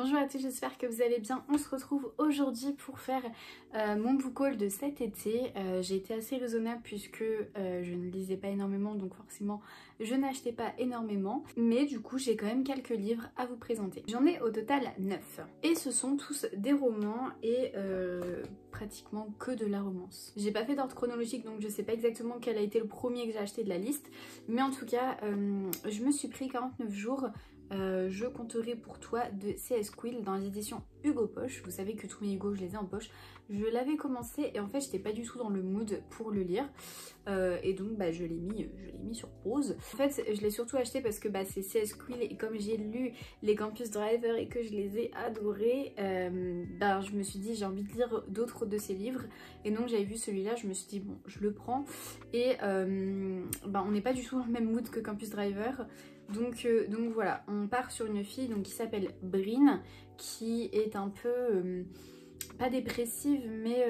Bonjour à tous, j'espère que vous allez bien. On se retrouve aujourd'hui pour faire mon book haul de cet été. J'ai été assez raisonnable puisque je ne lisais pas énormément, donc forcément je n'achetais pas énormément. Mais du coup j'ai quand même quelques livres à vous présenter. J'en ai au total 9. Et ce sont tous des romans et pratiquement que de la romance. J'ai pas fait d'ordre chronologique donc je sais pas exactement quel a été le premier que j'ai acheté de la liste. Mais en tout cas je me suis pris 49 jours. Je compterai pour toi de C.S. Quill dans les éditions Hugo Poche. Vous savez que tous mes Hugo je les ai en poche. Je l'avais commencé et en fait j'étais pas du tout dans le mood pour le lire et donc bah, je l'ai mis sur pause. En fait je l'ai surtout acheté parce que bah, c'est C.S. Quill et comme j'ai lu les Campus Driver et que je les ai adorés, bah, je me suis dit j'ai envie de lire d'autres de ses livres et donc j'avais vu celui-là, je me suis dit bon je le prends et bah, on n'est pas du tout dans le même mood que Campus Driver. Donc voilà, on part sur une fille donc, qui s'appelle Bryn, qui est un peu, pas dépressive, mais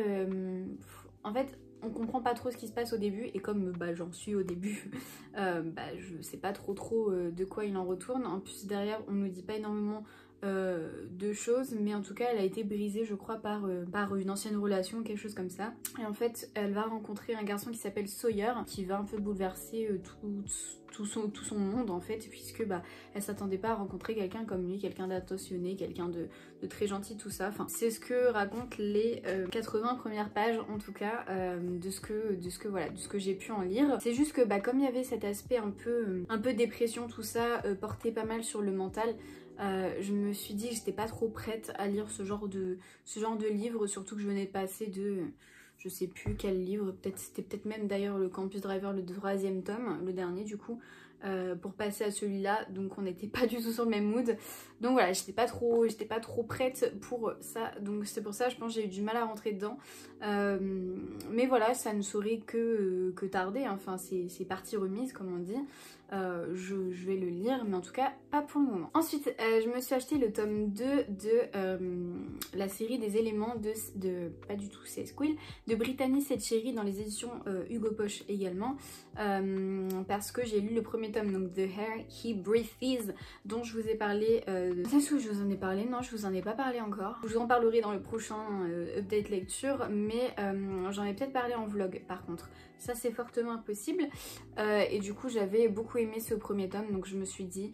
en fait on comprend pas trop ce qui se passe au début et comme bah, j'en suis au début, bah, je sais pas trop de quoi il en retourne. En plus derrière on nous dit pas énormément de choses, mais en tout cas elle a été brisée je crois par une ancienne relation, quelque chose comme ça, et en fait elle va rencontrer un garçon qui s'appelle Sawyer qui va un peu bouleverser tout son monde en fait, puisque bah elle s'attendait pas à rencontrer quelqu'un comme lui, quelqu'un d'attentionné, quelqu'un de très gentil, tout ça. Enfin c'est ce que racontent les 80 premières pages en tout cas de ce que j'ai pu en lire. C'est juste que bah comme il y avait cet aspect un peu dépression, tout ça, porté pas mal sur le mental, je me suis dit que j'étais pas trop prête à lire ce genre de livre, surtout que je venais de passer de je sais plus quel livre, c'était peut-être même d'ailleurs le Campus Driver, le 3e tome, le dernier du coup, pour passer à celui-là, donc on n'était pas du tout sur le même mood. Donc voilà, j'étais pas trop prête pour ça, donc c'est pour ça je pense que j'ai eu du mal à rentrer dedans. Mais voilà, ça ne saurait que tarder, hein. Enfin c'est partie remise comme on dit. Je vais le lire, mais en tout cas pas pour le moment. Ensuite je me suis acheté le tome 2 de la série des éléments de pas du tout C.S. Quill, de Brittany Setcheri dans les éditions Hugo Poche également, parce que j'ai lu le premier tome, donc The Air He Breathes, dont je vous ai parlé. Est-ce que je vous en ai parlé? Non, je vous en ai pas parlé encore. Je vous en parlerai dans le prochain update lecture, mais j'en ai peut-être parlé en vlog par contre. Ça c'est fortement impossible. Et du coup j'avais beaucoup aimé ce premier tome, donc je me suis dit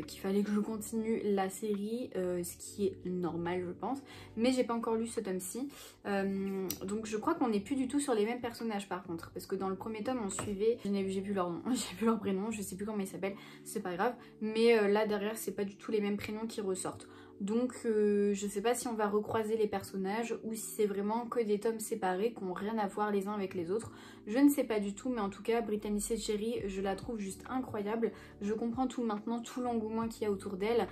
qu'il fallait que je continue la série, ce qui est normal je pense, mais j'ai pas encore lu ce tome-ci, donc je crois qu'on n'est plus du tout sur les mêmes personnages par contre, parce que dans le premier tome on suivait, j'ai plus leur nom, j'ai plus leur prénom, je sais plus comment ils s'appellent, c'est pas grave, mais là derrière c'est pas du tout les mêmes prénoms qui ressortent. Donc je sais pas si on va recroiser les personnages ou si c'est vraiment que des tomes séparés qui n'ont rien à voir les uns avec les autres. Je ne sais pas du tout, mais en tout cas Brittany Setcheri, je la trouve juste incroyable. Je comprends tout maintenant, tout l'engouement qu'il y a autour d'elle.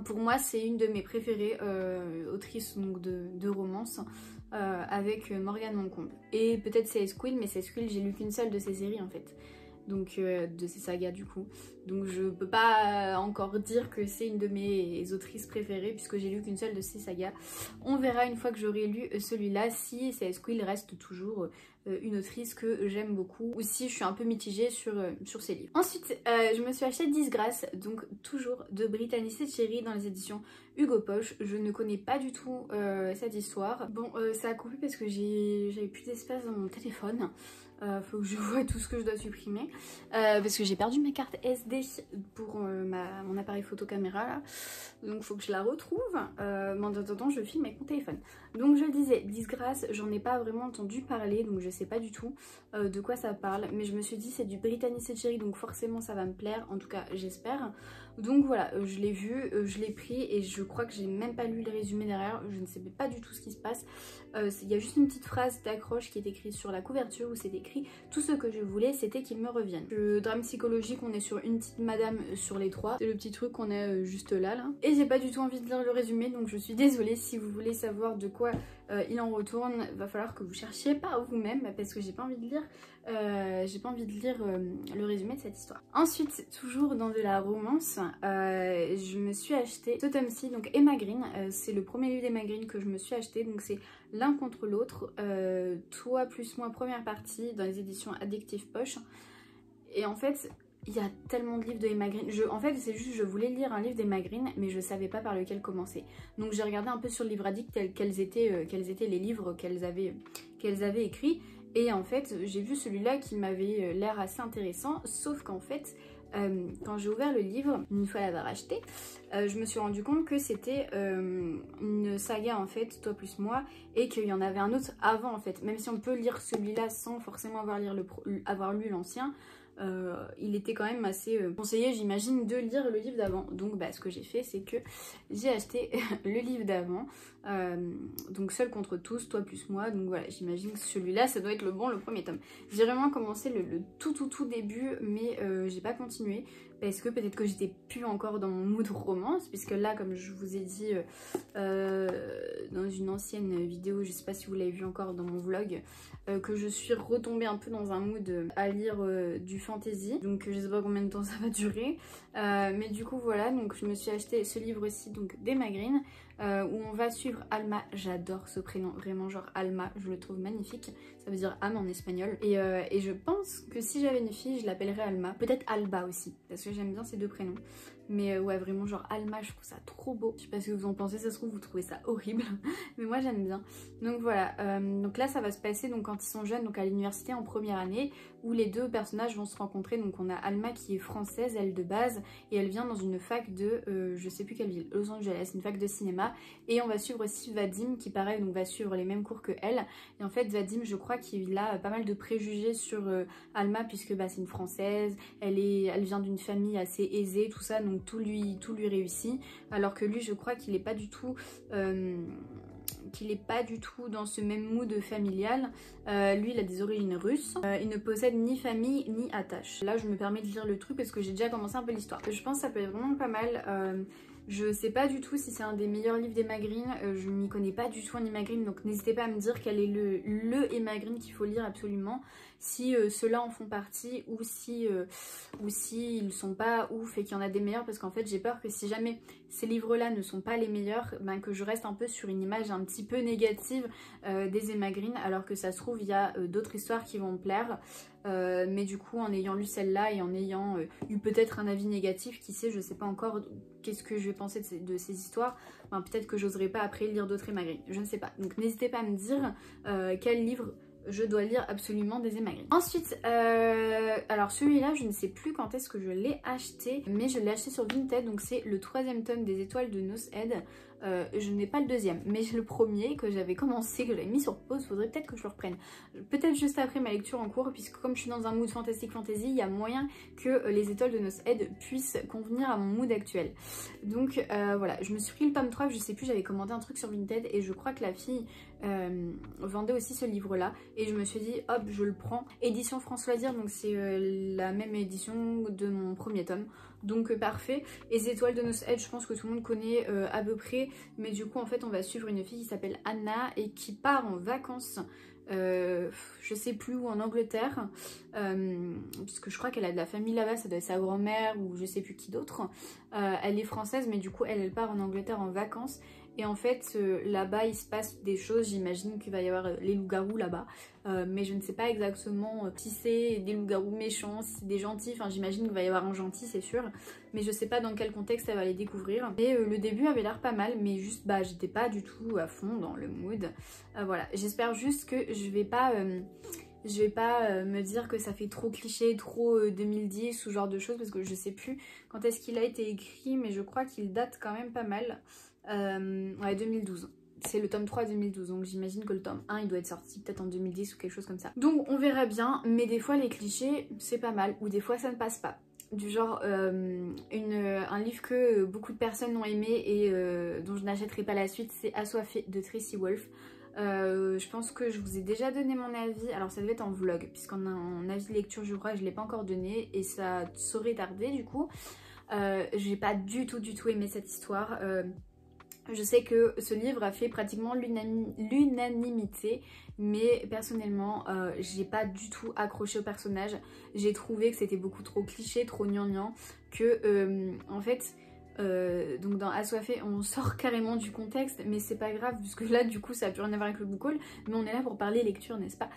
Pour moi c'est une de mes préférées autrices donc, de romance, avec Morgane Moncombe. Et peut-être C.S. Quill, mais C.S. Quill j'ai lu qu'une seule de ses séries en fait. Donc de ces sagas du coup, donc je peux pas encore dire que c'est une de mes autrices préférées puisque j'ai lu qu'une seule de ces sagas. On verra une fois que j'aurai lu celui-là si C.S. Quill reste toujours une autrice que j'aime beaucoup, ou si je suis un peu mitigée sur ses livres. Ensuite je me suis acheté Disgrâce, donc toujours de Brittany Setcheri dans les éditions Hugo Poche. Je ne connais pas du tout cette histoire. Bon ça a coupé parce que j'avais plus d'espace dans mon téléphone. Faut que je voie tout ce que je dois supprimer parce que j'ai perdu ma carte SD pour mon appareil photo caméra là, donc faut que je la retrouve, mais en attendant je filme avec mon téléphone. Donc je le disais, Disgrâce, j'en ai pas vraiment entendu parler, donc je sais pas du tout de quoi ça parle, mais je me suis dit c'est du Brittany Setcheri, donc forcément ça va me plaire, en tout cas j'espère. Donc voilà, je l'ai vu, je l'ai pris et je crois que j'ai même pas lu le résumé derrière, je ne sais pas du tout ce qui se passe. Il y a juste une petite phrase d'accroche qui est écrite sur la couverture où c'est écrit « Tout ce que je voulais c'était qu'il me revienne ». Le drame psychologique, on est sur une petite madame sur les trois, c'est le petit truc qu'on a juste là. Et j'ai pas du tout envie de lire le résumé, donc je suis désolée. Si vous voulez savoir de quoi il en retourne, va falloir que vous cherchiez par vous-même parce que j'ai pas envie de lire le résumé de cette histoire. Ensuite, toujours dans de la romance, je me suis acheté ce tome-ci, donc Emma Green, c'est le premier livre d'Emma Green que je me suis acheté, donc c'est L'un contre l'autre, Toi plus moi première partie dans les éditions Addictive Poche. Et en fait il y a tellement de livres de Emma Green. En fait, c'est juste je voulais lire un livre d'Emma Green, mais je savais pas par lequel commencer. Donc j'ai regardé un peu sur le Livre Addict quels étaient les livres qu'elles avaient écrits. Et en fait, j'ai vu celui-là qui m'avait l'air assez intéressant, sauf qu'en fait, quand j'ai ouvert le livre, une fois l'avoir acheté, je me suis rendu compte que c'était une saga en fait, Toi plus moi, et qu'il y en avait un autre avant en fait. Même si on peut lire celui-là sans forcément avoir lu l'ancien, il était quand même assez conseillé, j'imagine, de lire le livre d'avant. Donc bah, ce que j'ai fait, c'est que j'ai acheté le livre d'avant, donc Seul contre tous, Toi plus moi. Donc voilà, j'imagine que celui-là, ça doit être le premier tome. J'ai vraiment commencé le tout début, mais j'ai pas continué. Parce que peut-être que j'étais plus encore dans mon mood romance, puisque là, comme je vous ai dit dans une ancienne vidéo, je sais pas si vous l'avez vu encore dans mon vlog, que je suis retombée un peu dans un mood à lire du fantasy. Donc je sais pas combien de temps ça va durer. Mais du coup voilà, donc je me suis acheté ce livre-ci donc d'Emma Green, où on va suivre Alma. J'adore ce prénom, vraiment, genre Alma, je le trouve magnifique. Ça veut dire âme en espagnol. Et je pense que si j'avais une fille, je l'appellerais Alma. Peut-être Alba aussi, parce que j'aime bien ces deux prénoms. Mais ouais, vraiment, genre Alma, je trouve ça trop beau. Je sais pas ce que vous en pensez, ça se trouve vous trouvez ça horrible. Mais moi j'aime bien. Donc voilà, donc là ça va se passer donc, quand ils sont jeunes, donc à l'université en première année, où les deux personnages vont se rencontrer. Donc on a Alma qui est française, elle de base, et elle vient dans une fac de, je sais plus quelle ville, Los Angeles, une fac de cinéma. Et on va suivre aussi Vadim qui pareil donc va suivre les mêmes cours que elle. Et en fait Vadim, je crois qu'il a pas mal de préjugés sur Alma, puisque bah, c'est une française, elle vient d'une famille assez aisée, tout ça, donc tout lui réussit. Alors que lui, je crois qu'il est pas du tout dans ce même mood familial. Lui, il a des origines russes. Il ne possède ni famille ni attache. Là, je me permets de lire le truc parce que j'ai déjà commencé un peu l'histoire. Je pense que ça peut être vraiment pas mal. Je sais pas du tout si c'est un des meilleurs livres d'Emma Green, je m'y connais pas du tout en Emma Green, donc n'hésitez pas à me dire quel est le Emma Green qu'il faut lire absolument, si ceux-là en font partie ou si ils sont pas ouf et qu'il y en a des meilleurs, parce qu'en fait j'ai peur que si jamais ces livres-là ne sont pas les meilleurs, ben, que je reste un peu sur une image un petit peu négative des Emma Green, alors que ça se trouve il y a d'autres histoires qui vont me plaire. Mais du coup en ayant lu celle-là et en ayant eu peut-être un avis négatif, qui sait, je sais pas encore qu'est-ce que je vais penser de ces histoires, enfin, peut-être que j'oserais pas après lire d'autres Emma Green, je ne sais pas. Donc n'hésitez pas à me dire quel livre je dois lire absolument des Emma Green. Ensuite, alors celui-là, je ne sais plus quand est-ce que je l'ai acheté, mais je l'ai acheté sur Vinted, donc c'est le 3e tome des Étoiles de Nos Head. Je n'ai pas le 2e, mais j'ai le premier que j'avais commencé, que j'avais mis sur pause. Faudrait peut-être que je le reprenne. Peut-être juste après ma lecture en cours, puisque comme je suis dans un mood fantastique fantasy, il y a moyen que les Étoiles de Nos Head puissent convenir à mon mood actuel. Donc voilà, je me suis pris le tome 3, je sais plus, j'avais commandé un truc sur Vinted et je crois que la fille vendait aussi ce livre-là. Et je me suis dit, hop, je le prends. Édition François Dire, donc c'est la même édition de mon premier tome. Donc parfait. Et les Étoiles de Nos Head, je pense que tout le monde connaît à peu près. Mais du coup, en fait, on va suivre une fille qui s'appelle Anna et qui part en vacances. Je sais plus où, en Angleterre, parce que je crois qu'elle a de la famille là-bas, ça doit être sa grand-mère ou je sais plus qui d'autre. Elle est française, mais du coup elle part en Angleterre en vacances. Et en fait là-bas il se passe des choses, j'imagine qu'il va y avoir les loups-garous là-bas, mais je ne sais pas exactement si c'est des loups-garous méchants, si c'est des gentils, enfin j'imagine qu'il va y avoir un gentil c'est sûr, mais je sais pas dans quel contexte elle va les découvrir. Et le début avait l'air pas mal, mais juste bah j'étais pas du tout à fond dans le mood. Voilà, j'espère juste que je vais pas me dire que ça fait trop cliché, trop 2010 ou genre de choses, parce que je sais plus quand est-ce qu'il a été écrit, mais je crois qu'il date quand même pas mal. Ouais, 2012. C'est le tome 3 2012, donc j'imagine que le tome 1 il doit être sorti peut-être en 2010 ou quelque chose comme ça. Donc on verra bien, mais des fois les clichés c'est pas mal, ou des fois ça ne passe pas. Du genre un livre que beaucoup de personnes ont aimé et dont je n'achèterai pas la suite, c'est Assoiffé de Tracy Wolff. Je pense que je vous ai déjà donné mon avis, alors ça devait être en vlog, puisqu'en avis de lecture je crois que je l'ai pas encore donné et ça saurait tarder du coup. J'ai pas du tout aimé cette histoire. Je sais que ce livre a fait pratiquement l'unanimité, mais personnellement j'ai pas du tout accroché au personnage. J'ai trouvé que c'était beaucoup trop cliché, trop gnangnan, que en fait donc dans Assoiffé on sort carrément du contexte, mais c'est pas grave puisque là du coup ça a plus rien à voir avec le book haul, mais on est là pour parler lecture, n'est-ce pas?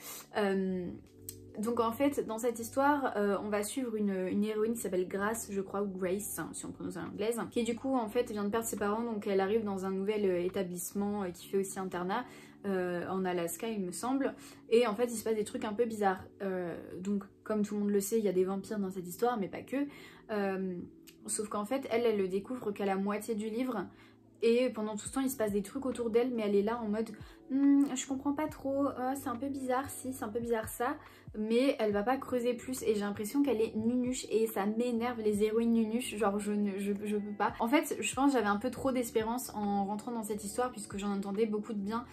Donc en fait, dans cette histoire, on va suivre une héroïne qui s'appelle Grace, je crois, ou Grace, hein, si on prononce en anglaise, qui du coup en fait vient de perdre ses parents, donc elle arrive dans un nouvel établissement qui fait aussi internat, en Alaska il me semble, et en fait il se passe des trucs un peu bizarres. Donc comme tout le monde le sait, il y a des vampires dans cette histoire, mais pas que. Sauf qu'en fait, elle le découvre qu'à la moitié du livre, et pendant tout ce temps il se passe des trucs autour d'elle, mais elle est là en mode je comprends pas trop, c'est un peu bizarre si, c'est un peu bizarre ça, mais elle va pas creuser plus, et j'ai l'impression qu'elle est nunuche, et ça m'énerve les héroïnes nunuches, genre je peux pas. En fait je pense que j'avais un peu trop d'espérance en rentrant dans cette histoire, puisque j'en entendais beaucoup de bien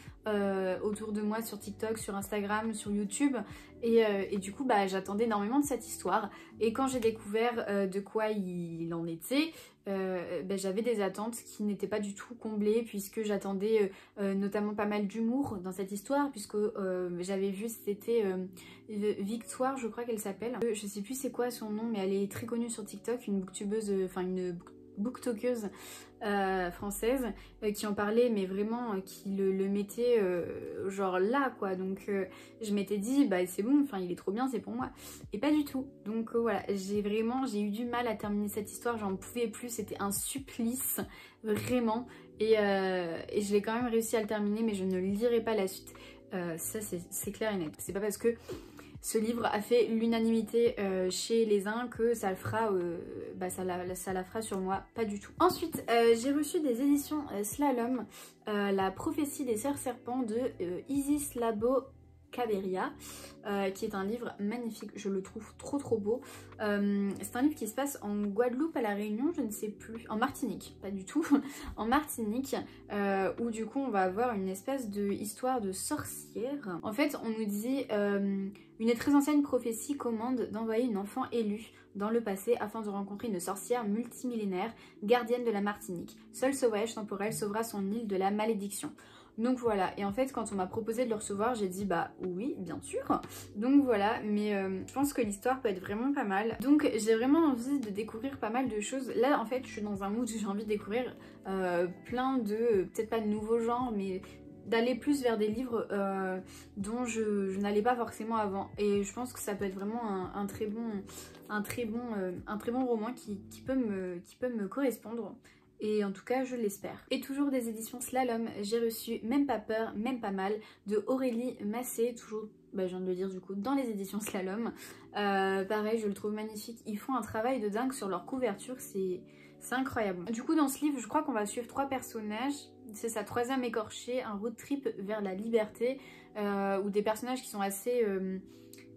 autour de moi sur TikTok, sur Instagram, sur YouTube, et du coup bah j'attendais énormément de cette histoire, et quand j'ai découvert de quoi il en était, j'avais des attentes qui n'étaient pas du tout comblées, puisque j'attendais notamment pas mal d'humour dans cette histoire, puisque j'avais vu, c'était Victoire, je crois qu'elle s'appelle, je sais plus c'est quoi son nom, mais elle est très connue sur TikTok, une booktubeuse, enfin une booktokeuse française, qui en parlait, mais vraiment qui le mettait genre là quoi, donc je m'étais dit bah c'est bon, enfin il est trop bien, c'est pour moi, et pas du tout. Donc voilà, j'ai eu du mal à terminer cette histoire, j'en pouvais plus, c'était un supplice vraiment, et je l'ai quand même réussi à le terminer, mais je ne lirai pas la suite, ça c'est clair et net. C'est pas parce que ce livre a fait l'unanimité chez les uns que ça le fera, ça la fera sur moi, pas du tout. Ensuite, j'ai reçu des éditions Slalom, La prophétie des sœurs serpents de Isis Labo Caberia, qui est un livre magnifique, je le trouve trop beau. C'est un livre qui se passe en Guadeloupe, à la Réunion, je ne sais plus, en Martinique, pas du tout, en Martinique, où du coup on va avoir une espèce de histoire de sorcière. En fait on nous dit une très ancienne prophétie commande d'envoyer une enfant élue dans le passé afin de rencontrer une sorcière multimillénaire, gardienne de la Martinique. Seul ce voyage temporel sauvera son île de la malédiction. Donc voilà, et en fait quand on m'a proposé de le recevoir, j'ai dit bah oui bien sûr. Donc voilà, mais je pense que l'histoire peut être vraiment pas mal. Donc j'ai vraiment envie de découvrir pas mal de choses. Là en fait je suis dans un mood où j'ai envie de découvrir plein de, peut-être pas de nouveaux genres, mais d'aller plus vers des livres dont je n'allais pas forcément avant. Et je pense que ça peut être vraiment un très bon roman qui peut me correspondre. Et en tout cas je l'espère. Et toujours des éditions Slalom, j'ai reçu Même pas peur, même pas mal de Aurélie Massé, toujours, je viens de le dire du coup, dans les éditions Slalom. Pareil, je le trouve magnifique, ils font un travail de dingue sur leur couverture, c'est incroyable. Du coup dans ce livre je crois qu'on va suivre 3 personnages, c'est sa 3e écorchée, un road trip vers la liberté, ou des personnages qui sont assez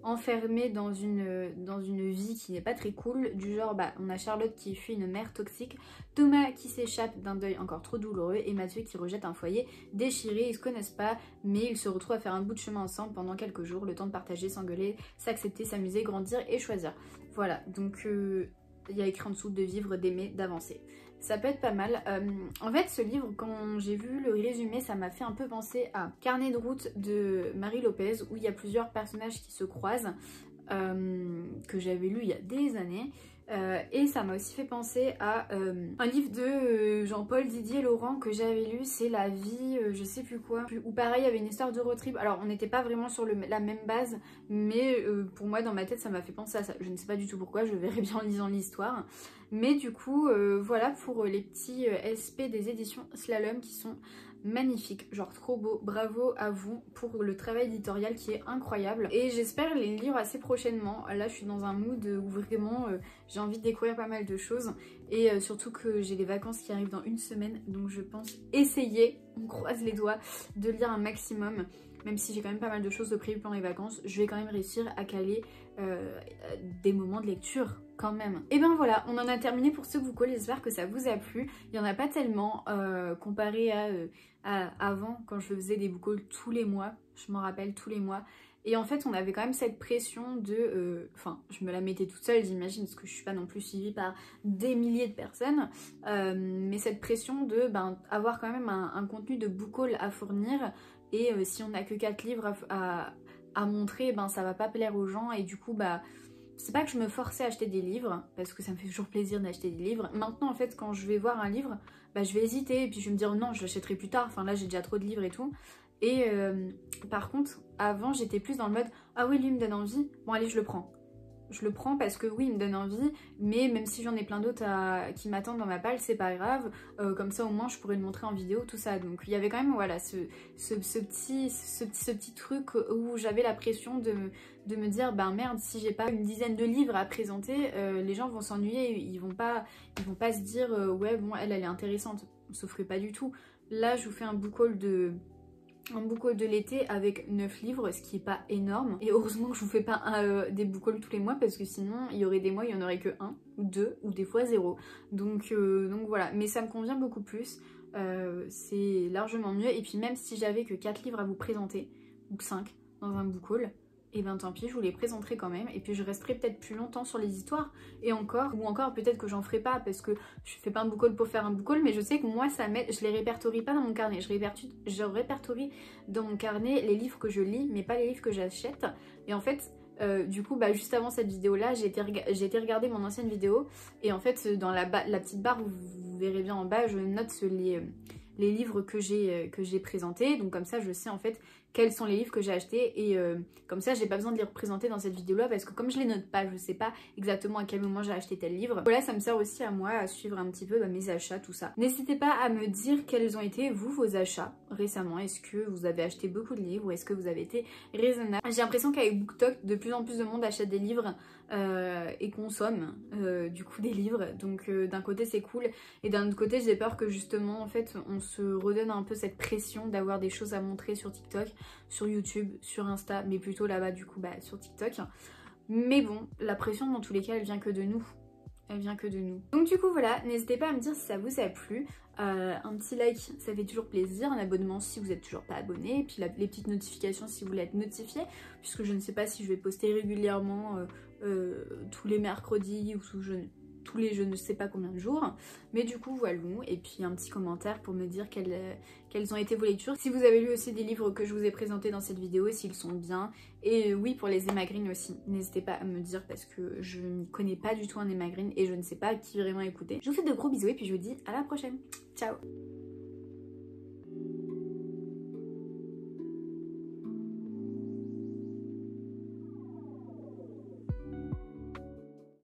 enfermés dans une vie qui n'est pas très cool, du genre on a Charlotte qui fuit une mère toxique, Thomas qui s'échappe d'un deuil encore trop douloureux, et Mathieu qui rejette un foyer déchiré. Ils se connaissent pas mais ils se retrouvent à faire un bout de chemin ensemble pendant quelques jours, le temps de partager, s'engueuler, s'accepter, s'amuser, grandir et choisir. Voilà, donc il y a écrit en dessous de vivre, d'aimer, d'avancer. Ça peut être pas mal. En fait, ce livre, quand j'ai vu le résumé, ça m'a fait un peu penser à Carnet de route de Marie Lopez, où il y a plusieurs personnages qui se croisent, que j'avais lu il y a des années. Et ça m'a aussi fait penser à un livre de Jean-Paul Didier Laurent que j'avais lu, c'est La vie, je sais plus quoi, où pareil il y avait une histoire de road trip. Alors on n'était pas vraiment sur la même base, mais pour moi dans ma tête ça m'a fait penser à ça. Je ne sais pas du tout pourquoi, je verrai bien en lisant l'histoire. Mais du coup voilà pour les petits SP des éditions Slalom qui sont magnifique, genre trop beau. Bravo à vous pour le travail éditorial qui est incroyable, et j'espère les lire assez prochainement. Là je suis dans un mood où vraiment j'ai envie de découvrir pas mal de choses, et surtout que j'ai les vacances qui arrivent dans une semaine, donc je pense essayer, on croise les doigts, de lire un maximum. Même si j'ai quand même pas mal de choses de prévues pendant les vacances, je vais quand même réussir à caler des moments de lecture quand même. Et ben voilà, on en a terminé pour ce book haul, j'espère que ça vous a plu. Il n'y en a pas tellement comparé à avant, quand je faisais des book hauls tous les mois, je m'en rappelle, tous les mois. Et en fait on avait quand même cette pression de... Enfin je me la mettais toute seule j'imagine, parce que je suis pas non plus suivie par des milliers de personnes, mais cette pression de avoir quand même un contenu de book haul à fournir, et si on n'a que 4 livres à montrer, ça va pas plaire aux gens, et du coup c'est pas que je me forçais à acheter des livres, parce que ça me fait toujours plaisir d'acheter des livres. Maintenant en fait quand je vais voir un livre, je vais hésiter, et puis je vais me dire non je l'achèterai plus tard, enfin là j'ai déjà trop de livres et tout. Et par contre, avant, j'étais plus dans le mode « Ah oui, lui, il me donne envie, bon allez, je le prends ». Je le prends parce que oui, il me donne envie, mais même si j'en ai plein d'autres qui m'attendent dans ma palle, c'est pas grave. Comme ça, au moins, je pourrais le montrer en vidéo, tout ça. Donc, il y avait quand même, voilà, ce petit truc où j'avais la pression de me dire, ben merde, si j'ai pas une dizaine de livres à présenter, les gens vont s'ennuyer, ils vont pas se dire, ouais, bon, elle est intéressante. Sauf que pas du tout. Là, je vous fais un book haul de l'été avec 9 livres, ce qui est pas énorme. Et heureusement que je vous fais pas des book hauls tous les mois parce que sinon il y aurait des mois, il y en aurait que 1 ou 2 ou des fois 0. Donc voilà, mais ça me convient beaucoup plus, c'est largement mieux. Et puis même si j'avais que 4 livres à vous présenter, ou 5 dans un book haul, et ben tant pis, je vous les présenterai quand même, et puis je resterai peut-être plus longtemps sur les histoires, et encore, ou encore peut-être que j'en ferai pas, parce que je fais pas un book haul pour faire un book haul, mais je sais que moi ça m'aide, je les répertorie pas dans mon carnet, je répertorie dans mon carnet les livres que je lis, mais pas les livres que j'achète, et en fait, du coup, bah, juste avant cette vidéo là, j'ai été regarder mon ancienne vidéo, et en fait, dans la petite barre, vous verrez bien en bas, je note les livres que j'ai présentés, donc comme ça je sais en fait quels sont les livres que j'ai achetés, et comme ça j'ai pas besoin de les représenter dans cette vidéo là parce que comme je les note pas, je sais pas exactement à quel moment j'ai acheté tel livre. Voilà, ça me sert aussi à moi à suivre un petit peu mes achats, tout ça. N'hésitez pas à me dire quels ont été vos achats récemment. Est-ce que vous avez acheté beaucoup de livres ou est-ce que vous avez été raisonnable? J'ai l'impression qu'avec BookTok, de plus en plus de monde achète des livres et consomme du coup des livres, donc d'un côté c'est cool, et d'un autre côté j'ai peur que justement en fait on se redonne un peu cette pression d'avoir des choses à montrer sur TikTok, sur YouTube, sur Insta, mais plutôt là-bas du coup sur TikTok. Mais bon, la pression dans tous les cas elle vient que de nous. Elle vient que de nous. Donc du coup voilà, n'hésitez pas à me dire si ça vous a plu. Un petit like, ça fait toujours plaisir. Un abonnement si vous n'êtes toujours pas abonné. Et puis les petites notifications si vous voulez être notifié. Puisque je ne sais pas si je vais poster régulièrement tous les mercredis ou tous les je ne sais pas combien de jours. Mais du coup voilà. Et puis un petit commentaire pour me dire quelles ont été vos lectures. Si vous avez lu aussi des livres que je vous ai présentés dans cette vidéo, s'ils sont bien. Et oui, pour les Emma Green aussi. N'hésitez pas à me dire parce que je n'y connais pas du tout un Emma Green et je ne sais pas qui vraiment écouter. Je vous fais de gros bisous et puis je vous dis à la prochaine. Ciao!